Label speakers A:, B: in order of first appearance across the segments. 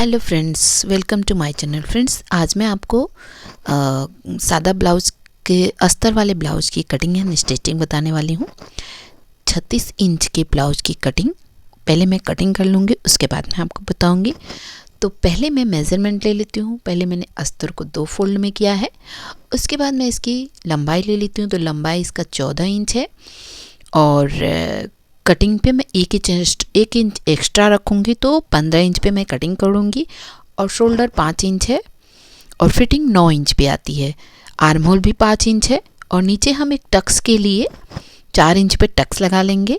A: Hello friends, welcome to my channel. Friends, आज मैं आपको सादा ब्लाउज़ के अस्तर वाले ब्लाउज़ की कटिंग एंड स्टिचिंग बताने वाली हूँ। 36 इंच के ब्लाउज़ की कटिंग पहले मैं कटिंग कर लूँगी, उसके बाद मैं आपको बताऊँगी। तो पहले मैं मेज़रमेंट ले लेती हूँ। पहले मैंने अस्तर को 2 फोल्ड में किया है, उसके बाद मैं इसकी लंबाई ले लेती हूँ। तो लंबाई इसका 14 इंच है और कटिंग पे मैं 1 इंच एक्स्ट्रा रखूँगी, तो 15 इंच पे मैं कटिंग करूँगी। और शोल्डर 5 इंच है और फिटिंग 9 इंच पे आती है। आर्म होल भी 5 इंच है और नीचे हम एक टक्स के लिए 4 इंच पे टक्स लगा लेंगे।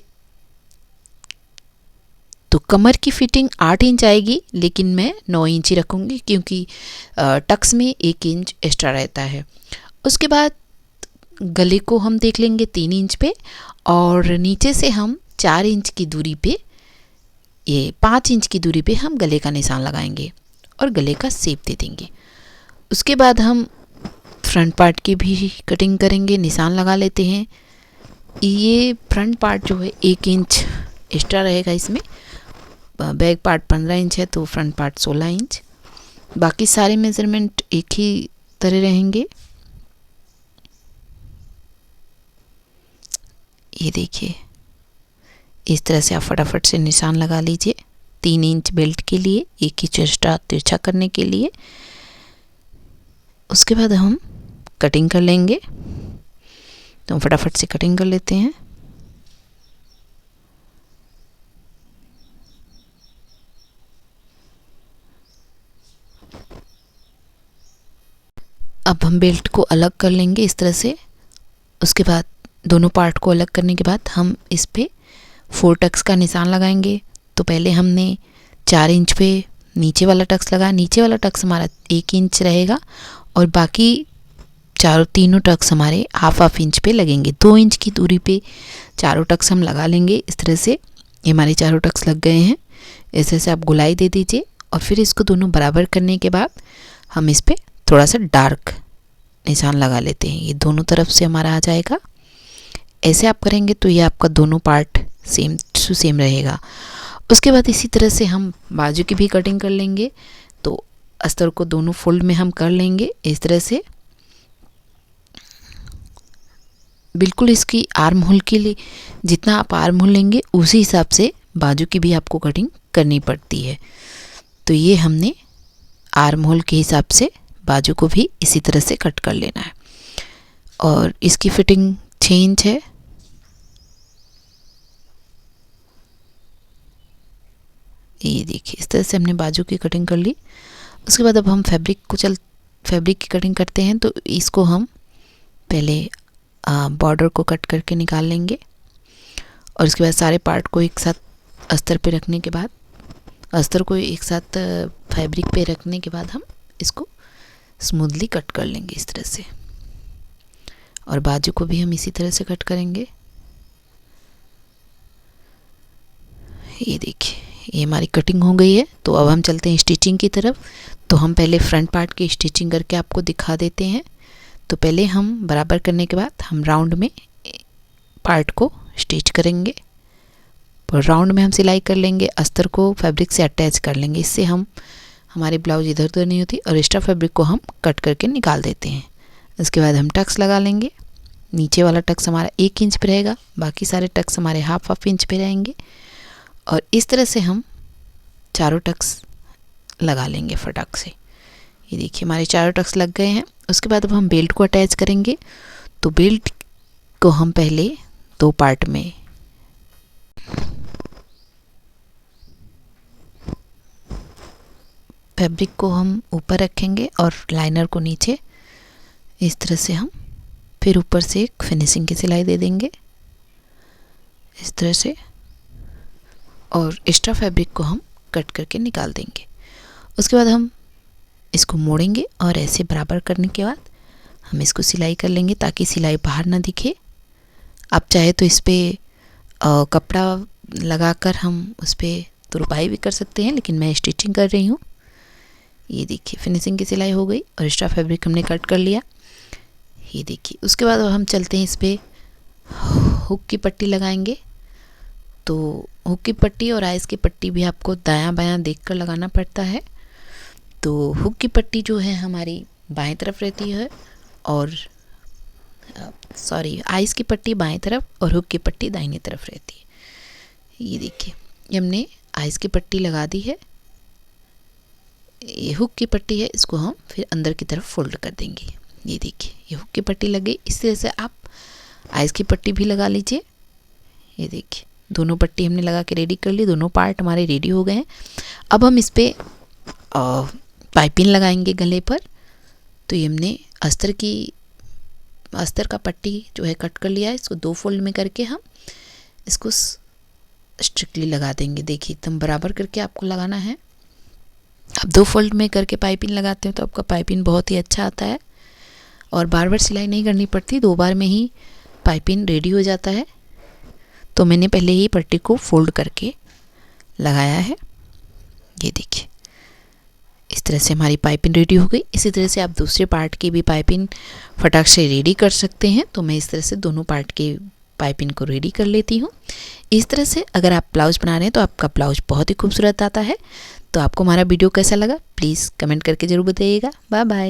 A: तो कमर की फिटिंग 8 इंच आएगी, लेकिन मैं 9 इंच ही रखूँगी क्योंकि टक्स में 1 इंच एक्स्ट्रा रहता है। उसके बाद गले को हम देख लेंगे 3 इंच पे और नीचे से हम 4 इंच की दूरी पे, ये 5 इंच की दूरी पे हम गले का निशान लगाएंगे और गले का शेप दे देंगे। उसके बाद हम फ्रंट पार्ट की भी कटिंग करेंगे, निशान लगा लेते हैं। ये फ्रंट पार्ट जो है 1 इंच एक्स्ट्रा रहेगा इसमें। बैक पार्ट 15 इंच है तो फ्रंट पार्ट 16 इंच। बाकी सारे मेज़रमेंट एक ही तरह रहेंगे। ये देखिए, इस तरह से आप फटाफट से निशान लगा लीजिए। 3 इंच बेल्ट के लिए, 1 इंच एक्स्ट्रा तिरछा करने के लिए। उसके बाद हम कटिंग कर लेंगे, तो हम फटाफट से कटिंग कर लेते हैं। अब हम बेल्ट को अलग कर लेंगे इस तरह से। उसके बाद दोनों पार्ट को अलग करने के बाद हम इस पे 4 टक्स का निशान लगाएंगे। तो पहले हमने 4 इंच पे नीचे वाला टक्स लगाया। नीचे वाला टक्स हमारा 1 इंच रहेगा और बाकी तीनों टक्स हमारे हाफ इंच पे लगेंगे। 2 इंच की दूरी पे चारों टक्स हम लगा लेंगे इस तरह से। ये हमारे चारों टक्स लग गए हैं। ऐसे से आप गोलाई दे दीजिए और फिर इसको दोनों बराबर करने के बाद हम इस पे थोड़ा सा डार्क निशान लगा लेते हैं। ये दोनों तरफ से हमारा आ जाएगा। ऐसे आप करेंगे तो ये आपका दोनों पार्ट सेम टू सेम रहेगा। उसके बाद इसी तरह से हम बाजू की भी कटिंग कर लेंगे। तो अस्तर को दोनों फोल्ड में हम कर लेंगे इस तरह से। बिल्कुल इसकी आर्म होल के लिए जितना आप आर्म होल लेंगे उसी हिसाब से बाजू की भी आपको कटिंग करनी पड़ती है। तो ये हमने आर्म होल के हिसाब से बाजू को भी इसी तरह से कट कर लेना है। और इसकी फिटिंग 6 इंच है। ये देखिए, इस तरह से हमने बाजू की कटिंग कर ली। उसके बाद अब हम फैब्रिक की कटिंग करते हैं। तो इसको हम पहले बॉर्डर को कट करके निकाल लेंगे और उसके बाद सारे पार्ट को एक साथ अस्तर पे रखने के बाद, अस्तर को एक साथ फैब्रिक पे रखने के बाद हम इसको स्मूथली कट कर लेंगे इस तरह से। और बाजू को भी हम इसी तरह से कट करेंगे। ये देखिए, ये हमारी कटिंग हो गई है। तो अब हम चलते हैं स्टिचिंग की तरफ। तो हम पहले फ्रंट पार्ट की स्टिचिंग करके आपको दिखा देते हैं। तो पहले हम बराबर करने के बाद हम राउंड में पार्ट को स्टिच करेंगे। और राउंड में हम सिलाई कर लेंगे, अस्तर को फैब्रिक से अटैच कर लेंगे। इससे हमारी ब्लाउज इधर उधर नहीं होती और एक्स्ट्रा फैब्रिक को हम कट करके निकाल देते हैं। उसके बाद हम टक्स लगा लेंगे। नीचे वाला टक्स हमारा 1 इंच पे रहेगा, बाकी सारे टक्स हमारे हाफ इंच पे रहेंगे। और इस तरह से हम चारों टक्स लगा लेंगे फटाक से। ये देखिए, हमारे चारों टक्स लग गए हैं। उसके बाद अब हम बेल्ट को अटैच करेंगे। तो बेल्ट को हम पहले 2 पार्ट में फैब्रिक को हम ऊपर रखेंगे और लाइनर को नीचे। इस तरह से हम फिर ऊपर से एक फिनिशिंग की सिलाई दे देंगे इस तरह से। और एक्स्ट्रा फैब्रिक को हम कट करके निकाल देंगे। उसके बाद हम इसको मोड़ेंगे और ऐसे बराबर करने के बाद हम इसको सिलाई कर लेंगे ताकि सिलाई बाहर ना दिखे। आप चाहे तो इस पर कपड़ा लगाकर हम उस पर तुरपाई भी कर सकते हैं, लेकिन मैं स्टिचिंग कर रही हूँ। ये देखिए, फिनिशिंग की सिलाई हो गई और एक्स्ट्रा फैब्रिक हमने कट कर लिया। ये देखिए, उसके बाद हम चलते हैं इस पर हुक की पट्टी लगाएंगे। तो हुक की पट्टी और आइस की पट्टी भी आपको दायां बायां देखकर लगाना पड़ता है। तो हुक की पट्टी जो है हमारी बाएं तरफ रहती है और आइस की पट्टी बाएं तरफ और हुक की पट्टी दाहिनी तरफ रहती है। ये देखिए हमने आइस की पट्टी लगा दी है, ये हुक की पट्टी है, इसको हम फिर अंदर की तरफ फोल्ड कर देंगे। ये देखिए ये हुक की पट्टी लग गई। इस तरह से आप आइस की पट्टी भी लगा लीजिए। ये देखिए दोनों पट्टी हमने लगा के रेडी कर ली, दोनों पार्ट हमारे रेडी हो गए हैं। अब हम इस पर पाइपिंग लगाएंगे गले पर। तो ये हमने अस्तर का पट्टी जो है कट कर लिया है, इसको 2 फोल्ड में करके हम इसको स्ट्रिक्टली लगा देंगे। देखिए एकदम बराबर करके आपको लगाना है। आप 2 फोल्ड में करके पाइपिंग लगाते हो तो आपका पाइपिंग बहुत ही अच्छा आता है और बार बार सिलाई नहीं करनी पड़ती, 2 बार में ही पाइपिंग रेडी हो जाता है। तो मैंने पहले ही पट्टी को फोल्ड करके लगाया है। ये देखिए इस तरह से हमारी पाइपिंग रेडी हो गई। इसी तरह से आप दूसरे पार्ट की भी पाइपिंग फटाक से रेडी कर सकते हैं। तो मैं इस तरह से दोनों पार्ट के पाइपिंग को रेडी कर लेती हूँ। इस तरह से अगर आप ब्लाउज बना रहे हैं तो आपका ब्लाउज बहुत ही खूबसूरत आता है। तो आपको हमारा वीडियो कैसा लगा प्लीज़ कमेंट करके ज़रूर बताइएगा। Bye bye.